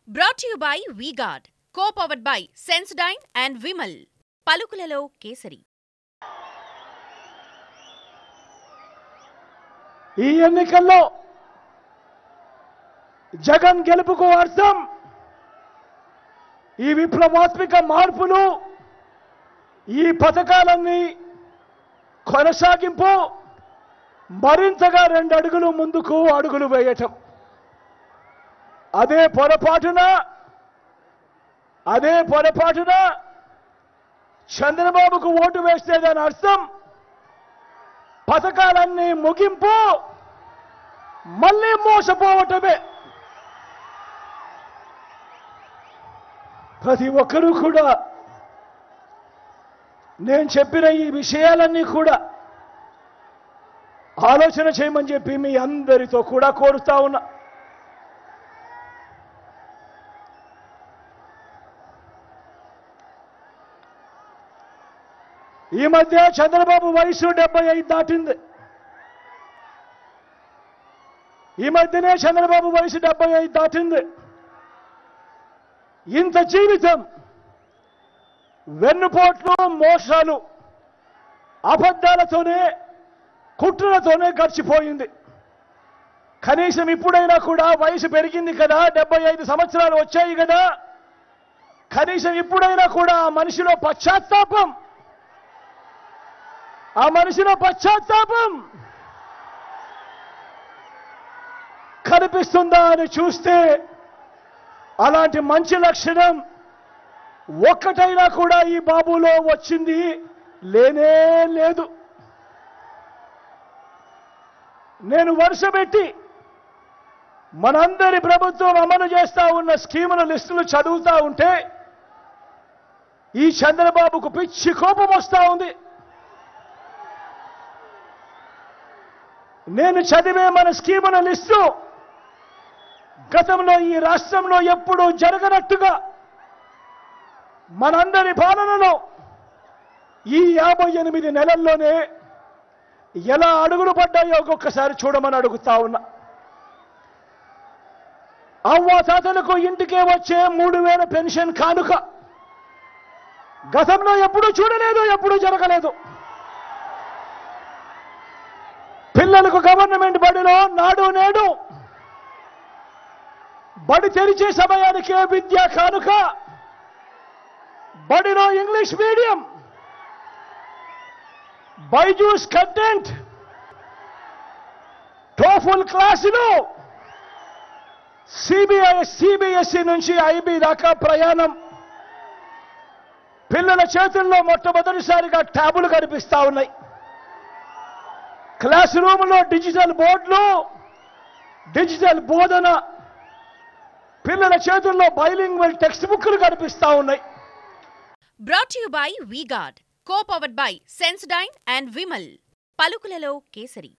Brought to you by V-Guard, co-powered by Sensodyne and Vimal. పలుకులలో kesari. ఈ ఎన్నికల్లో జగన్ గెలుపుకు అర్థం ఈ విప్లవాత్మక మార్పులు, ఈ పథకాలన్నీ కొనసాగింపు, మరింతగా 2 అడుగులు ముందుకు అడుగులు వేయటం. అదే పొరపాటున చంద్రబాబుకు ఓటు వేస్తే దాని అర్థం పథకాలన్నీ ముగింపు, మళ్ళీ మోసపోవటమే. ప్రతి ఒక్కరూ కూడా నేను చెప్పిన ఈ విషయాలన్నీ కూడా ఆలోచన చేయమని చెప్పి మీ అందరితో కూడా కోరుతా ఉన్నా. ఈ మధ్య చంద్రబాబు వయసు 75 దాటింది. ఈ మధ్యనే చంద్రబాబు వయసు 75 దాటింది. ఇంత జీవితం వెన్నుపోట్లు, మోసాలు, అబద్ధాలతోనే, కుట్రలతోనే గడిచిపోయింది. కనీసం ఇప్పుడైనా కూడా వయసు పెరిగింది కదా, 75 సంవత్సరాలు వచ్చాయి కదా, కనీసం ఇప్పుడైనా కూడా ఆ మనిషిలో పశ్చాత్తాపం కనిపిస్తుందా అని చూస్తే అలాంటి మంచి లక్షణం ఒక్కటైనా కూడా ఈ బాబులో వచ్చింది లేనే లేదు. నేను వరుసపెట్టి మనందరి ప్రభుత్వం అమలు చేస్తా ఉన్న స్కీముల లిస్టులు చదువుతా ఉంటే ఈ చంద్రబాబుకు పిచ్చి కోపం వస్తా ఉంది. నేను చదివే మన స్కీముల లిస్టు గతంలో ఈ రాష్ట్రంలో ఎప్పుడూ జరగనట్టుగా మనందరి పాలనలో ఈ 58 నెలల్లోనే ఎలా అడుగులు పడ్డాయో ఒక్కొక్కసారి చూడమని అడుగుతా ఉన్నా. అవ్వాతాతలకు ఇంటికే వచ్చే 3000 పెన్షన్ కానుక గతంలో ఎప్పుడూ చూడలేదు, ఎప్పుడూ జరగలేదు. పిల్లలకు గవర్నమెంట్ బడిలో నాడు నేడు, బడి తెరిచే సమయానికే విద్యా కానుక, బడిలో English medium, Byju's content, TOEFL క్లాసులు, సిబిఎస్ఈ నుంచి ఐబీ దాకా ప్రయాణం. పిల్లల చేతుల్లో మొట్టమొదటిసారిగా ట్యాబులు కనిపిస్తా ఉన్నాయి. క్లాస్ రూమ్లో డిజిటల్ బోర్డులు, డిజిటల్ బోధన, పిల్లల చేతుల్లో బైలింగ్వల్ టెక్స్ట్ బుక్లు కనిపిస్తా ఉన్నాయి. Brought to you by V-Guard, co-powered by Sensodyne and Vimal. పలుకులలో kesari.